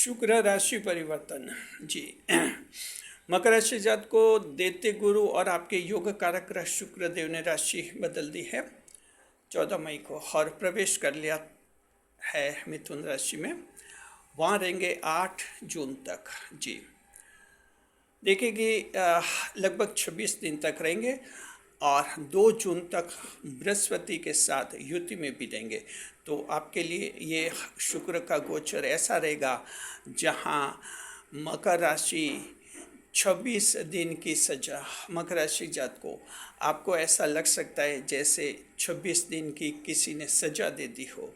शुक्र राशि परिवर्तन जी। मकर राशि जात को दैत्य गुरु और आपके योग कारक ग्रह शुक्र देव ने राशि बदल दी है 14 मई को और प्रवेश कर लिया है मिथुन राशि में। वहाँ रहेंगे 8 जून तक जी। देखिए कि लगभग 26 दिन तक रहेंगे और 2 जून तक बृहस्पति के साथ युति में भी रहेंगे। तो आपके लिए ये शुक्र का गोचर ऐसा रहेगा जहाँ मकर राशि 26 दिन की सजा, मकर राशि जात को आपको ऐसा लग सकता है जैसे 26 दिन की किसी ने सजा दे दी हो।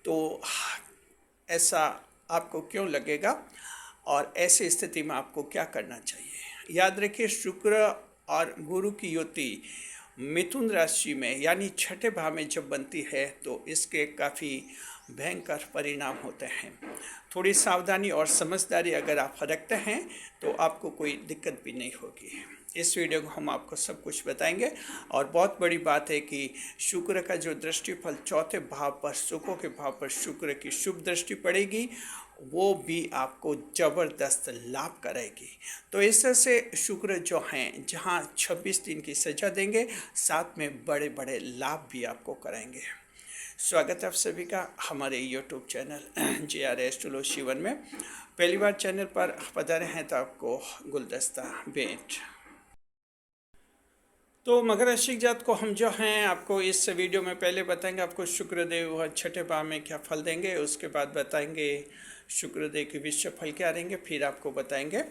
तो ऐसा आपको क्यों लगेगा और ऐसी स्थिति में आपको क्या करना चाहिए? याद रखिए, शुक्र और गुरु की युति मिथुन राशि में यानी छठे भाव में जब बनती है तो इसके काफ़ी भयंकर परिणाम होते हैं। थोड़ी सावधानी और समझदारी अगर आप रखते हैं तो आपको कोई दिक्कत भी नहीं होगी। इस वीडियो को हम आपको सब कुछ बताएंगे और बहुत बड़ी बात है कि शुक्र का जो दृष्टिफल चौथे भाव पर, सुखों के भाव पर शुक्र की शुभ दृष्टि पड़ेगी, वो भी आपको ज़बरदस्त लाभ कराएगी। तो इस तरह से शुक्र जो हैं जहाँ 26 दिन की सजा देंगे, साथ में बड़े बड़े लाभ भी आपको कराएंगे। स्वागत है आप सभी का हमारे यूट्यूब चैनल JR एस्ट्रोलॉजी 1 में। पहली बार चैनल पर पधारे हैं तो आपको गुलदस्ता भेंट। तो मकर राशि जात को हम जो हैं आपको इस वीडियो में पहले बताएंगे आपको शुक्रदेव छठे भाव में क्या फल देंगे, उसके बाद बताएंगे शुक्रदेव के विश्व फल क्या रहेंगे, फिर आपको बताएंगे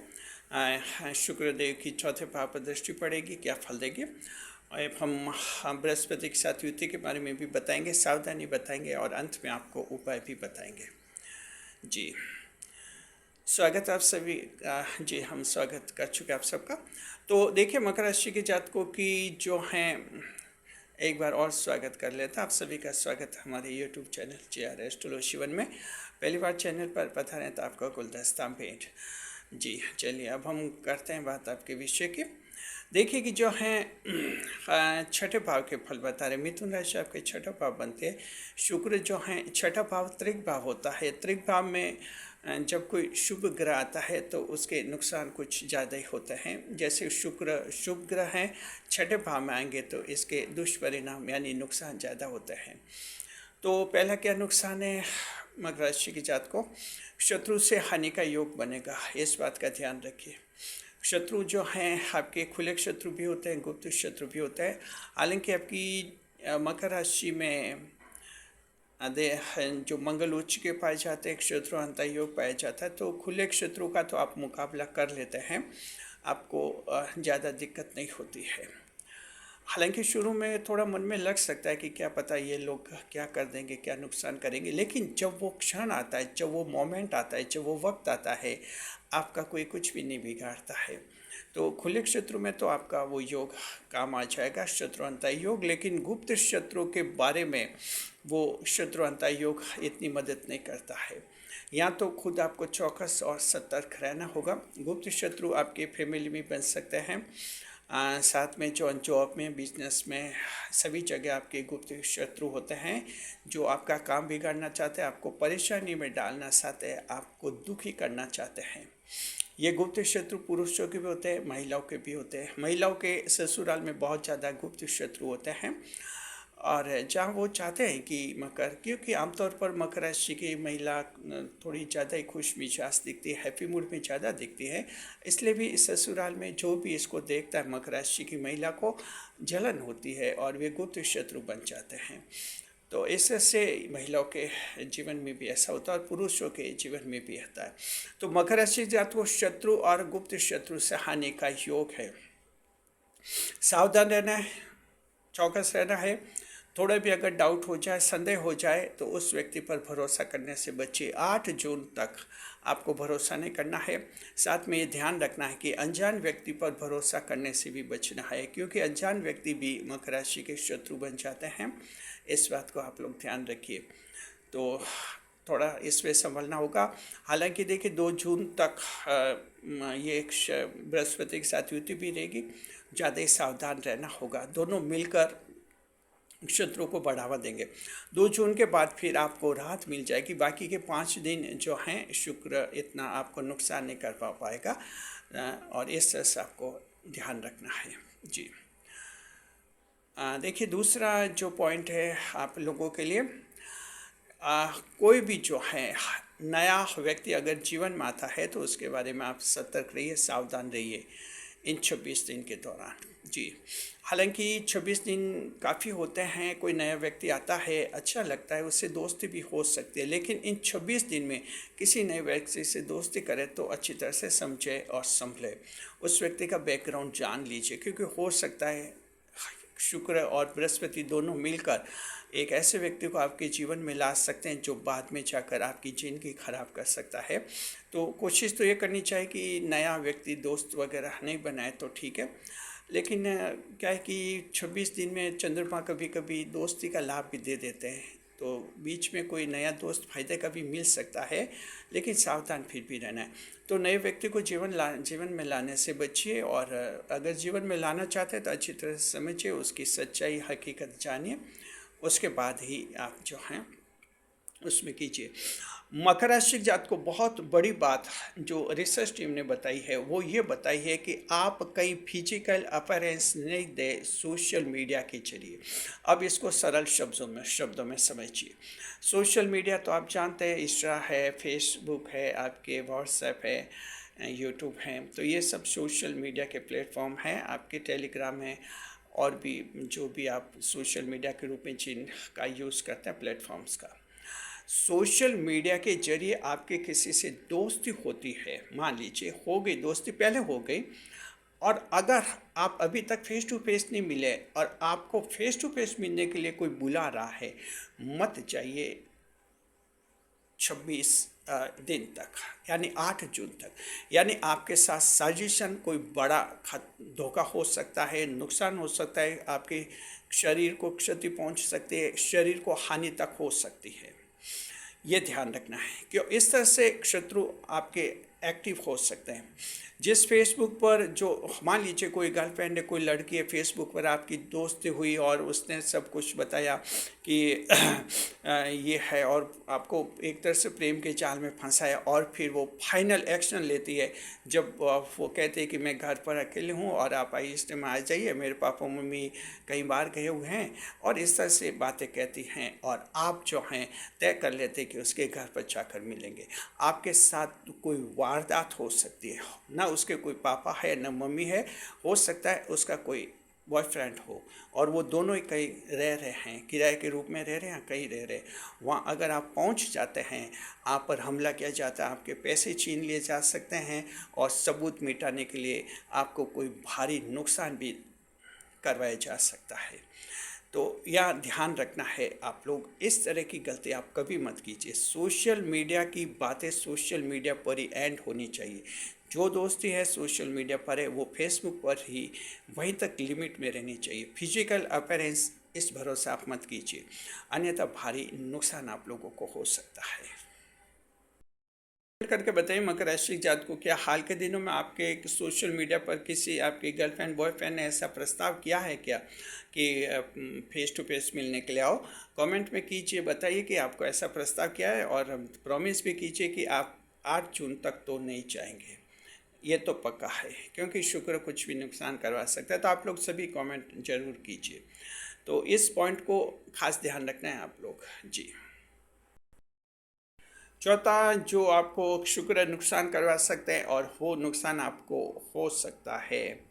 शुक्रदेव की चौथे भाव पर दृष्टि पड़ेगी क्या फल देगी। और हम बृहस्पति के साथ युति के बारे में भी बताएंगे, सावधानी बताएंगे और अंत में आपको उपाय भी बताएंगे जी। स्वागत है आप सभी जी, हम स्वागत कर चुके आप सबका। तो देखिए, मकर राशि के जातकों की जो हैं एक बार और स्वागत कर लेता आप सभी का। स्वागत है हमारे यूट्यूब चैनल JR एस्ट्रोलॉजी 1 में। पहली बार चैनल पर पधारें तो आपका गुलदस्ता भेंट जी। चलिए अब हम करते हैं बात आपके विषय की। देखिए कि जो हैं छठे भाव के फल बता रहे। मिथुन राशि आपके छठा भाव बनते हैं। शुक्र जो हैं छठा भाव त्रिक भाव होता है। त्रिक भाव में जब कोई शुभ ग्रह आता है तो उसके नुकसान कुछ ज़्यादा ही होते हैं। जैसे शुक्र शुभ ग्रह हैं, छठे भाव में आएंगे तो इसके दुष्परिणाम यानी नुकसान ज़्यादा होते हैं। तो पहला क्या नुकसान है मकर राशि की जात को? शत्रु से हानि का योग बनेगा, इस बात का ध्यान रखिए। शत्रु जो हैं आपके खुले शत्रु भी होते हैं, गुप्त शत्रु भी होते हैं। हालांकि आपकी मकर राशि में जो मंगल उच्च के पाए जाते हैं, शत्रु अंत योग पाया जाता है, तो खुले शत्रु का तो आप मुकाबला कर लेते हैं, आपको ज़्यादा दिक्कत नहीं होती है। हालांकि शुरू में थोड़ा मन में लग सकता है कि क्या पता ये लोग क्या कर देंगे, क्या नुकसान करेंगे, लेकिन जब वो क्षण आता है, जब वो मोमेंट आता है, जब वो वक्त आता है, आपका कोई कुछ भी नहीं बिगाड़ता है। तो खुले शत्रु में तो आपका वो योग काम आ जाएगा, शत्रु अंतः योग। लेकिन गुप्त शत्रु के बारे में वो शत्रु अंतः योग इतनी मदद नहीं करता है। यहाँ तो खुद आपको चौकस और सतर्क रहना होगा। गुप्त शत्रु आपके फैमिली में बन सकते हैं, साथ में जो जॉब में, बिजनेस में, सभी जगह आपके गुप्त शत्रु होते हैं जो आपका काम बिगाड़ना चाहते हैं, आपको परेशानी में डालना चाहते हैं, आपको दुखी करना चाहते हैं। ये गुप्त शत्रु पुरुषों के भी होते हैं, महिलाओं के भी होते हैं। महिलाओं के ससुराल में बहुत ज़्यादा गुप्त शत्रु होते हैं और जहाँ वो चाहते हैं कि क्योंकि आमतौर पर मकर राशि की महिला थोड़ी ज़्यादा ही खुश मिजाज दिखती है, हैप्पी मूड में ज़्यादा दिखती है, इसलिए भी इस ससुराल में जो भी इसको देखता है मकर राशि की महिला को जलन होती है और वे गुप्त शत्रु बन जाते हैं। तो इससे महिलाओं के जीवन में भी ऐसा होता है और पुरुषों के जीवन में भी होता है। तो मकर राशि जात को शत्रु और गुप्त शत्रु से हानि का योग है। सावधान रहना है, चौकस रहना है। थोड़ा भी अगर डाउट हो जाए, संदेह हो जाए तो उस व्यक्ति पर भरोसा करने से बचिए। 8 जून तक आपको भरोसा नहीं करना है। साथ में ये ध्यान रखना है कि अनजान व्यक्ति पर भरोसा करने से भी बचना है, क्योंकि अनजान व्यक्ति भी मकर राशि के शत्रु बन जाते हैं। इस बात को आप लोग ध्यान रखिए। तो थोड़ा इसमें संभलना होगा। हालांकि देखिए 2 जून तक ये एक बृहस्पति के साथ युति भी रहेगी, ज़्यादा ही सावधान रहना होगा। दोनों मिलकर शत्रु को बढ़ावा देंगे। 2 जून के बाद फिर आपको राहत मिल जाएगी। बाकी के 5 दिन जो हैं शुक्र इतना आपको नुकसान नहीं कर पाएगा, और इस तरह से आपको ध्यान रखना है। जी देखिए, दूसरा जो पॉइंट है आप लोगों के लिए, कोई भी जो है नया व्यक्ति अगर जीवन में आता है तो उसके बारे में आप सतर्क रहिए, सावधान रहिए इन 26 दिन के दौरान। जी हालांकि 26 दिन काफ़ी होते हैं, कोई नया व्यक्ति आता है अच्छा लगता है, उससे दोस्ती भी हो सकती है, लेकिन इन 26 दिन में किसी नए व्यक्ति से दोस्ती करें तो अच्छी तरह से समझे और संभले, उस व्यक्ति का बैकग्राउंड जान लीजिए, क्योंकि हो सकता है शुक्र और बृहस्पति दोनों मिलकर एक ऐसे व्यक्ति को आपके जीवन में ला सकते हैं जो बाद में जाकर आपकी ज़िंदगी खराब कर सकता है। तो कोशिश तो ये करनी चाहिए कि नया व्यक्ति दोस्त वगैरह नहीं बनाए तो ठीक है, लेकिन क्या है कि 26 दिन में चंद्रमा कभी कभी दोस्ती का लाभ भी दे देते हैं, तो बीच में कोई नया दोस्त फायदे का भी मिल सकता है, लेकिन सावधान फिर भी रहना है। तो नए व्यक्ति को जीवन में लाने से बचिए, और अगर जीवन में लाना चाहते हैं तो अच्छी तरह से समझिए, उसकी सच्चाई हकीकत जानिए, उसके बाद ही आप जो हैं उसमें कीजिए। मकर राशि जात को बहुत बड़ी बात जो रिसर्च टीम ने बताई है वो ये बताई है कि आप कई फिजिकल अपीयरेंस नहीं दे सोशल मीडिया के जरिए। अब इसको सरल शब्दों में समझिए। सोशल मीडिया तो आप जानते हैं, इंस्टा है, फेसबुक है, आपके व्हाट्सएप है, यूट्यूब है, तो ये सब सोशल मीडिया के प्लेटफॉर्म हैं। आपके टेलीग्राम है, और भी जो भी आप सोशल मीडिया के रूप में जिनका यूज़ करते हैं प्लेटफॉर्म्स का। सोशल मीडिया के जरिए आपके किसी से दोस्ती होती है, मान लीजिए हो गई दोस्ती, पहले हो गई, और अगर आप अभी तक फेस टू फेस नहीं मिले और आपको फेस टू फेस मिलने के लिए कोई बुला रहा है, मत जाइए 26 दिन तक, यानी 8 जून तक। यानी आपके साथ साजिशन कोई बड़ा धोखा हो सकता है, नुकसान हो सकता है, आपके शरीर को क्षति पहुंच सकती है, शरीर को हानि तक हो सकती है, ये ध्यान रखना है। क्यों इस तरह से शत्रु आपके एक्टिव हो सकते हैं। जिस फेसबुक पर, जो मान लीजिए कोई गर्लफ्रेंड है, कोई लड़की है, फेसबुक पर आपकी दोस्ती हुई और उसने सब कुछ बताया कि ये है, और आपको एक तरह से प्रेम के जाल में फंसाया, और फिर वो फाइनल एक्शन लेती है जब वो कहते हैं कि मैं घर पर अकेले हूँ और आप इस टाइम आ जाइए, मेरे पापा मम्मी कई बार गए हुए हैं, और इस तरह से बातें कहती हैं, और आप जो हैं तय कर लेते कि उसके घर पर जाकर मिलेंगे। आपके साथ कोई वारदात हो सकती है, ना उसके कोई पापा है ना मम्मी है, हो सकता है उसका कोई बॉयफ्रेंड हो, और वो दोनों ही कहीं रह रहे हैं, किराए के रूप में रह रहे हैं, कहीं रह रहे, वहाँ अगर आप पहुँच जाते हैं, आप पर हमला किया जाता है, आपके पैसे छीन लिए जा सकते हैं, और सबूत मिटाने के लिए आपको कोई भारी नुकसान भी करवाया जा सकता है। तो यह ध्यान रखना है, आप लोग इस तरह की गलती आप कभी मत कीजिए। सोशल मीडिया की बातें सोशल मीडिया पर ही एंड होनी चाहिए। जो दोस्ती है सोशल मीडिया पर है वो फेसबुक पर ही वहीं तक लिमिट में रहनी चाहिए। फिजिकल अपीयरेंस इस भरोसे आप मत कीजिए, अन्यथा भारी नुकसान आप लोगों को हो सकता है। करके बताइए मकर राशि जात को, क्या हाल के दिनों में आपके सोशल मीडिया पर किसी आपकी गर्लफ्रेंड बॉयफ्रेंड ने ऐसा प्रस्ताव किया है क्या कि फेस टू फेस मिलने के लिए आओ? कमेंट में कीजिए, बताइए कि आपको ऐसा प्रस्ताव किया है, और प्रॉमिस भी कीजिए कि आप 8 जून तक तो नहीं चाहेंगे। ये तो पक्का है, क्योंकि शुक्र कुछ भी नुकसान करवा सकता है। तो आप लोग सभी कमेंट जरूर कीजिए। तो इस पॉइंट को खास ध्यान रखना है आप लोग। जी चौथा, जो आपको शुक्र नुकसान करवा सकते हैं, और वो नुकसान आपको हो सकता है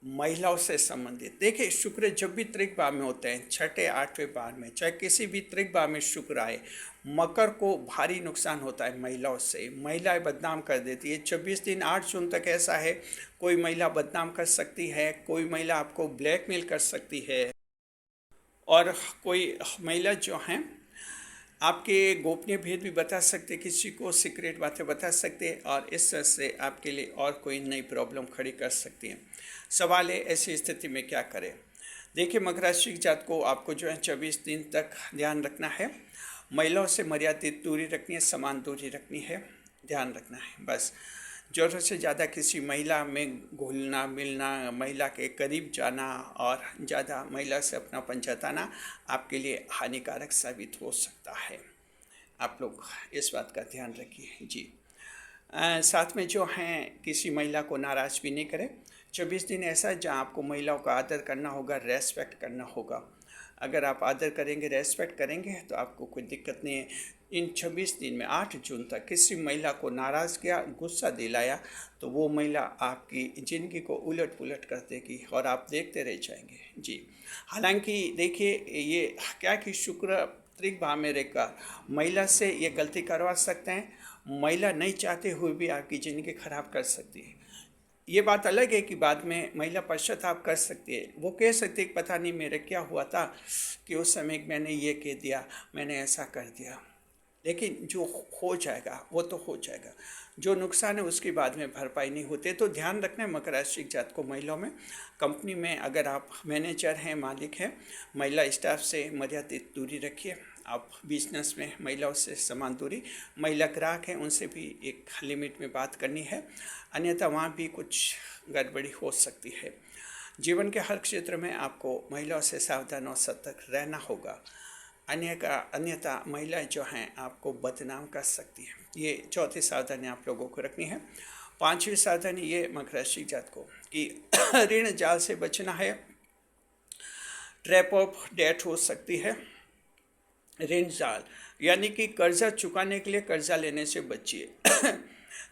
महिलाओं से संबंधित। देखिए, शुक्र जब भी त्रिक भाव में होते हैं, छठे 8वें भाव में, चाहे किसी भी त्रिक भाव में शुक्र आए, मकर को भारी नुकसान होता है महिलाओं से। महिलाएं बदनाम कर देती है। 26 दिन 8 जून तक ऐसा है, कोई महिला बदनाम कर सकती है, कोई महिला आपको ब्लैकमेल कर सकती है, और कोई महिला जो हैं आपके गोपनीय भेद भी बता सकते, किसी को सीक्रेट बातें बता सकते हैं, और इस तरह से आपके लिए और कोई नई प्रॉब्लम खड़ी कर सकती हैं। सवाल है ऐसी स्थिति में क्या करें। देखिए, मकर राशि जात को आपको जो है 24 दिन तक ध्यान रखना है। महिलाओं से मर्यादित दूरी रखनी है, समान दूरी रखनी है, ध्यान रखना है बस। ज़रूरत से ज़्यादा किसी महिला में घुलना मिलना, महिला के करीब जाना और ज़्यादा महिला से अपनापन जताना आपके लिए हानिकारक साबित हो सकता है। आप लोग इस बात का ध्यान रखिए जी। साथ में जो हैं किसी महिला को नाराज़ भी नहीं करें। 24 दिन ऐसा है जहाँ आपको महिलाओं का आदर करना होगा, रेस्पेक्ट करना होगा। अगर आप आदर करेंगे, रेस्पेक्ट करेंगे तो आपको कोई दिक्कत नहीं है। इन 26 दिन में 8 जून तक किसी महिला को नाराज़ किया, गुस्सा दिलाया तो वो महिला आपकी ज़िंदगी को उलट पुलट कर देगी और आप देखते रह जाएंगे जी। हालांकि देखिए, ये क्या कि शुक्र त्रिक भाव में रहकर महिला से ये गलती करवा सकते हैं। महिला नहीं चाहते हुए भी आपकी ज़िंदगी खराब कर सकती है। ये बात अलग है कि बाद में महिला पश्चाताप कर सकती है। वो कह सकती है कि पता नहीं मेरे क्या हुआ था कि उस समय मैंने ये कह दिया, मैंने ऐसा कर दिया। लेकिन जो हो जाएगा वो तो हो जाएगा। जो नुकसान है उसकी बाद में भरपाई नहीं होते। तो ध्यान रखना है मकर राशि जात को महिलाओं में। कंपनी में अगर आप मैनेजर हैं, मालिक हैं, महिला स्टाफ से मर्यादित दूरी रखिए। आप बिजनेस में महिलाओं से समान दूरी, महिला ग्राहक हैं उनसे भी एक लिमिट में बात करनी है, अन्यथा वहाँ भी कुछ गड़बड़ी हो सकती है। जीवन के हर क्षेत्र में आपको महिलाओं से सावधान और सतर्क रहना होगा, अन्यथा महिलाएं जो हैं आपको बदनाम कर सकती हैं। ये चौथी सावधानी आप लोगों को रखनी है। पांचवी सावधानी ये मकर राशि जात को कि ऋण जाल से बचना है। ट्रैप ऑफ डेट हो सकती है। ऋण जाल यानी कि कर्जा चुकाने के लिए कर्जा लेने से बचिए।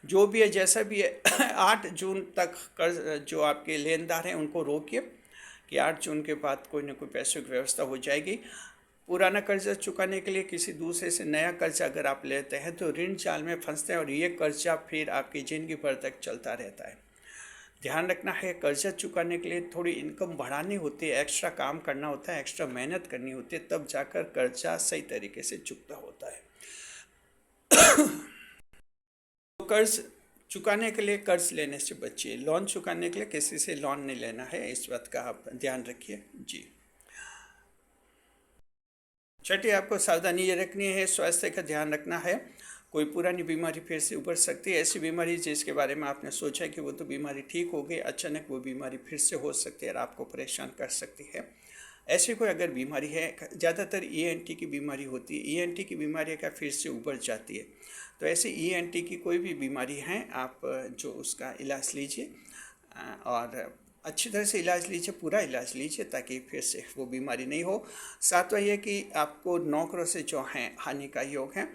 जो भी है जैसा भी है 8 जून तक कर्ज जो आपके लेनदार हैं उनको रोकिए कि 8 जून के बाद कोई ना कोई पैसों की व्यवस्था हो जाएगी। पुराना कर्जा चुकाने के लिए किसी दूसरे से नया कर्जा अगर आप लेते हैं तो ऋण जाल में फंसते हैं और ये कर्जा फिर आपकी ज़िंदगी भर तक चलता रहता है। ध्यान रखना है, कर्जा चुकाने के लिए थोड़ी इनकम बढ़ानी होती है, एक्स्ट्रा काम करना होता है, एक्स्ट्रा मेहनत करनी होती है, तब जाकर कर्जा सही तरीके से चुकता होता है। तो कर्ज चुकाने के लिए कर्ज लेने से बचिए। लोन चुकाने के लिए किसी से लोन नहीं लेना है, इस बात का आप ध्यान रखिए जी। छठी आपको सावधानी ये रखनी है, स्वास्थ्य का ध्यान रखना है। कोई पुरानी बीमारी फिर से उभर सकती है। ऐसी बीमारी जिसके बारे में आपने सोचा कि वो तो बीमारी ठीक हो गई, अचानक वो बीमारी फिर से हो सकती है और आपको परेशान कर सकती है। ऐसी कोई अगर बीमारी है, ज़्यादातर ईएनटी की बीमारी होती है, ईएनटी की बीमारी का फिर से उभर जाती है। तो ऐसे ईएनटी की कोई भी बीमारी है आप जो उसका इलाज लीजिए और अच्छी तरह से इलाज लीजिए, पूरा इलाज लीजिए ताकि फिर से वो बीमारी नहीं हो। सातवां ये कि आपको नौकरों से जो हैं हानि का योग है।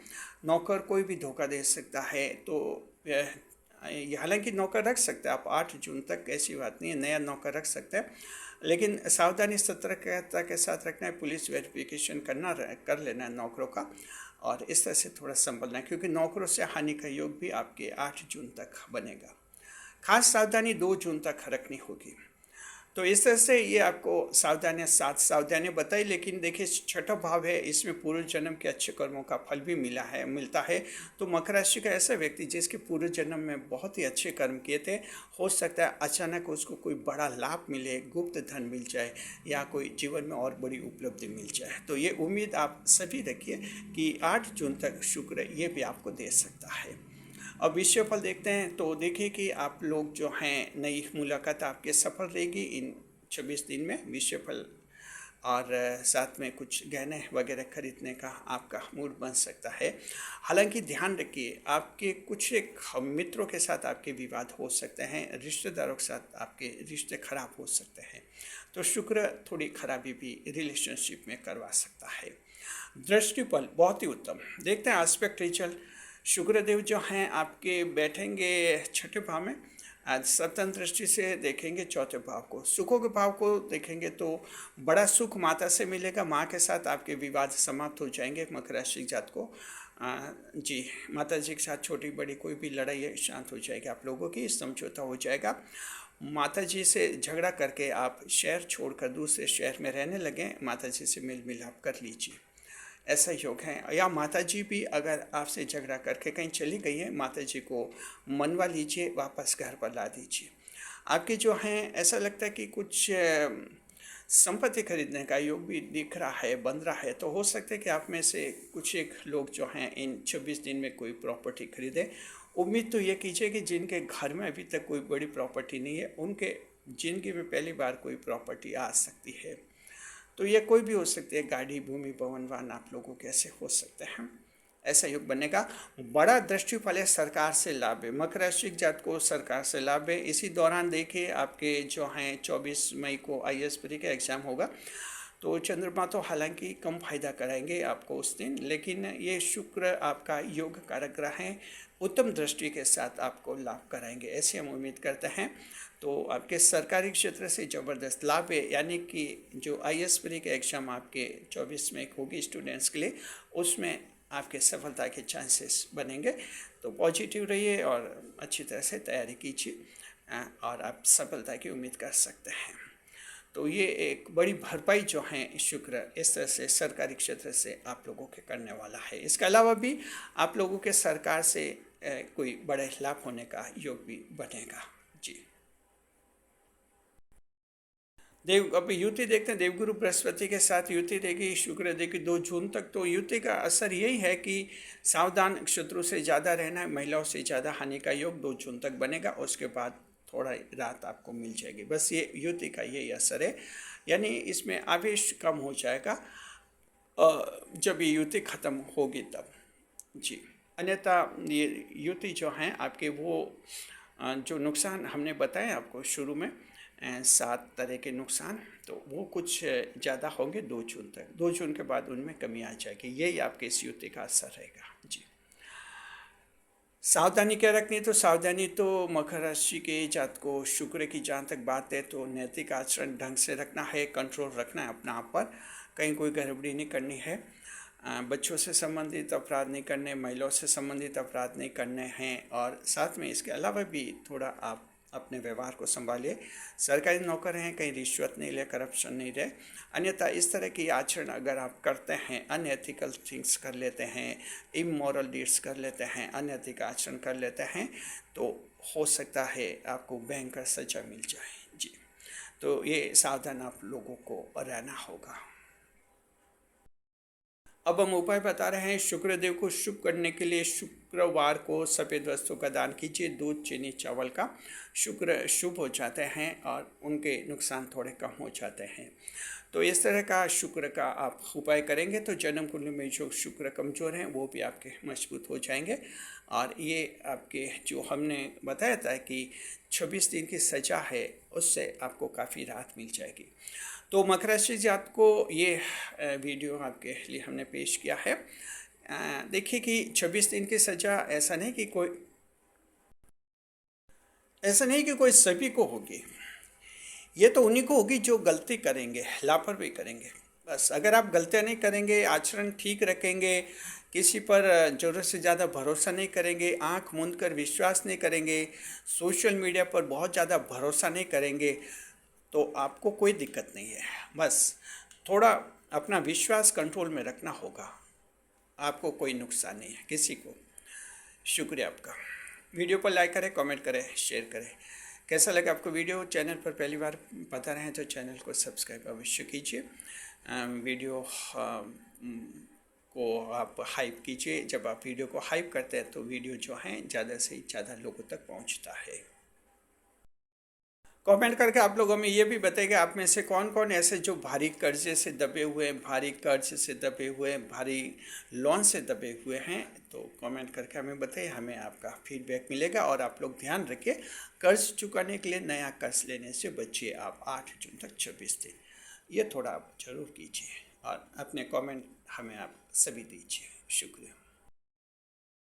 नौकर कोई भी धोखा दे सकता है, तो हालांकि नौकर रख सकते हैं आप 8 जून तक, ऐसी बात नहीं है, नया नौकर रख सकते हैं, लेकिन सावधानी सतर्कता के साथ रखना है। पुलिस वेरिफिकेशन कर लेना है नौकरों का और इस तरह से थोड़ा संभलना है, क्योंकि नौकरों से हानि का योग भी आपके 8 जून तक बनेगा। खास सावधानी 2 जून तक रखनी होगी। तो इस तरह से ये आपको सावधानियाँ 7 सावधानियाँ बताई। लेकिन देखिए, छठा भाव है, इसमें पूर्व जन्म के अच्छे कर्मों का फल भी मिलता है। तो मकर राशि का ऐसा व्यक्ति जिसके पूर्व जन्म में बहुत ही अच्छे कर्म किए थे, हो सकता है अचानक उसको कोई बड़ा लाभ मिले, गुप्त धन मिल जाए या कोई जीवन में और बड़ी उपलब्धि मिल जाए। तो ये उम्मीद आप सभी रखिए कि 8 जून तक शुक्र ये भी आपको दे सकता है। अब विषय फल देखते हैं। तो देखिए कि आप लोग जो हैं, नई मुलाकात आपके सफल रहेगी इन 26 दिन में, विषय फल और साथ में कुछ गहने वगैरह खरीदने का आपका मूड बन सकता है। हालांकि ध्यान रखिए, आपके कुछ एक मित्रों के साथ आपके विवाद हो सकते हैं, रिश्तेदारों के साथ आपके रिश्ते खराब हो सकते हैं। तो शुक्र थोड़ी खराबी भी रिलेशनशिप में करवा सकता है। दृष्टिफल बहुत ही उत्तम। देखते हैं एस्पेक्ट रिजल्ट। शुक्रदेव जो हैं आपके बैठेंगे छठे भाव में, आज सप्तम दृष्टि से देखेंगे चौथे भाव को। सुखों के भाव को देखेंगे तो बड़ा सुख माता से मिलेगा, माँ के साथ आपके विवाद समाप्त हो जाएंगे मकर राशि जात को। जी, माता जी के साथ छोटी बड़ी कोई भी लड़ाई है शांत हो जाएगी आप लोगों की, समझौता हो जाएगा। माता जी से झगड़ा करके आप शहर छोड़कर दूसरे शहर में रहने लगें, माता जी से मेल मिलाप कर लीजिए, ऐसा योग है। या माता जी भी अगर आपसे झगड़ा करके कहीं चली गई है, माता जी को मनवा लीजिए, वापस घर पर ला दीजिए। आपके जो हैं ऐसा लगता है कि कुछ संपत्ति खरीदने का योग भी दिख रहा है, बन रहा है। तो हो सकता है कि आप में से कुछ एक लोग जो हैं इन 26 दिन में कोई प्रॉपर्टी खरीदे। उम्मीद तो ये कीजिए कि जिनके घर में अभी तक कोई बड़ी प्रॉपर्टी नहीं है, उनके जिंदगी में पहली बार कोई प्रॉपर्टी आ सकती है। तो ये कोई भी हो सकती है, गाड़ी, भूमि, भवन, वाहन आप लोगों के ऐसे हो सकते हैं। ऐसा योग बनेगा। बड़ा दृष्टिफल है, सरकार से लाभ है। मकर राशि जात को सरकार से लाभ है। इसी दौरान देखिए आपके जो हैं 24 मई को IAS प्री का एग्ज़ाम होगा। तो चंद्रमा तो हालांकि कम फायदा कराएंगे आपको उस दिन, लेकिन ये शुक्र आपका योग कारक ग्रह है, उत्तम दृष्टि के साथ आपको लाभ कराएंगे, ऐसे हम उम्मीद करते हैं। तो आपके सरकारी क्षेत्र से ज़बरदस्त लाभ है, यानी कि जो IAS प्री का एग्ज़ाम आपके 24 में होगी स्टूडेंट्स के लिए, उसमें आपके सफलता के चांसेस बनेंगे। तो पॉजिटिव रहिए और अच्छी तरह से तैयारी कीजिए और आप सफलता की उम्मीद कर सकते हैं। तो ये एक बड़ी भरपाई जो है शुक्र इस तरह से सरकारी क्षेत्र से आप लोगों के करने वाला है। इसके अलावा भी आप लोगों के सरकार से कोई बड़े लाभ होने का योग भी बनेगा। जी, अभी युति देखते हैं। देवगुरु बृहस्पति के साथ युति देगी, शुक्र देगी 2 जून तक। तो युति का असर यही है कि सावधान, शत्रु से ज़्यादा रहना है, महिलाओं से ज़्यादा हानि का योग 2 जून तक बनेगा। उसके बाद थोड़ा राहत आपको मिल जाएगी। बस ये युति का यही असर है, यानी इसमें आवेश कम हो जाएगा जब ये युति ख़त्म होगी तब। जी, अन्यथा ये युति जो हैं आपके वो जो नुकसान हमने बताए आपको शुरू में 7 तरह के नुकसान, तो वो कुछ ज़्यादा होंगे 2 जून तक। 2 जून के बाद उनमें कमी आ जाएगी। यही आपके इस युति का असर रहेगा। जी, सावधानी क्या रखनी है? तो सावधानी तो मकर राशि के जात को शुक्र की जहाँ तक बात है तो नैतिक आचरण ढंग से रखना है, कंट्रोल रखना है अपना आप पर, कहीं कोई गड़बड़ी नहीं करनी है। बच्चों से संबंधित अपराध नहीं करने, महिलाओं से संबंधित अपराध नहीं करने हैं, और साथ में इसके अलावा भी थोड़ा आप अपने व्यवहार को संभालिए। सरकारी नौकर हैं, कहीं रिश्वत नहीं ले, करप्शन नहीं रहे। अन्यथा इस तरह की आचरण अगर आप करते हैं, अनएथिकल थिंग्स कर लेते हैं, इमोरल डीड्स कर लेते हैं, अनैतिक आचरण कर लेते हैं, तो हो सकता है आपको भयंकर सजा मिल जाए। जी, तो ये सावधान आप लोगों को रहना होगा। अब हम उपाय बता रहे हैं। शुक्रदेव को शुभ करने के लिए शुक्रवार को सफ़ेद वस्तु का दान कीजिए, दूध, चीनी, चावल का। शुक्र शुभ हो जाते हैं और उनके नुकसान थोड़े कम हो जाते हैं। तो इस तरह का शुक्र का आप उपाय करेंगे तो जन्म कुंडली में जो शुक्र कमज़ोर हैं वो भी आपके मजबूत हो जाएंगे। और ये आपके जो हमने बताया था कि 26 दिन की सज़ा है, उससे आपको काफ़ी राहत मिल जाएगी। तो मकर राशि जात को ये वीडियो आपके लिए हमने पेश किया है। देखिए कि 26 दिन की सज़ा ऐसा नहीं कि कोई सभी को होगी। ये तो उन्हीं को होगी जो गलती करेंगे, लापरवाही करेंगे। बस अगर आप गलतियाँ नहीं करेंगे, आचरण ठीक रखेंगे, किसी पर ज़रूरत से ज़्यादा भरोसा नहीं करेंगे, आंख मूंद कर विश्वास नहीं करेंगे, सोशल मीडिया पर बहुत ज़्यादा भरोसा नहीं करेंगे, तो आपको कोई दिक्कत नहीं है। बस थोड़ा अपना विश्वास कंट्रोल में रखना होगा, आपको कोई नुकसान नहीं है किसी को। शुक्रिया आपका। वीडियो को लाइक करें, कमेंट करें, शेयर करें। कैसा लगा आपको वीडियो? चैनल पर पहली बार पता रहें तो चैनल को सब्सक्राइब अवश्य कीजिए। वीडियो को आप हाइप कीजिए। जब आप वीडियो को हाइप करते हैं तो वीडियो जो है ज़्यादा से ज़्यादा लोगों तक पहुंचता है। कमेंट करके आप लोग हमें ये भी बताइएगा आप में से कौन कौन ऐसे जो भारी कर्जे से दबे हुए, भारी कर्ज से दबे हुए, भारी लोन से दबे हुए हैं। तो कमेंट करके हमें बताइए, हमें आपका फीडबैक मिलेगा। और आप लोग ध्यान रखिए, कर्ज चुकाने के लिए नया कर्ज लेने से बचिए आप 8 जून तक 26 दिन। ये थोड़ा आप जरूर कीजिए और अपने कमेंट हमें आप सभी दीजिए। शुक्रिया।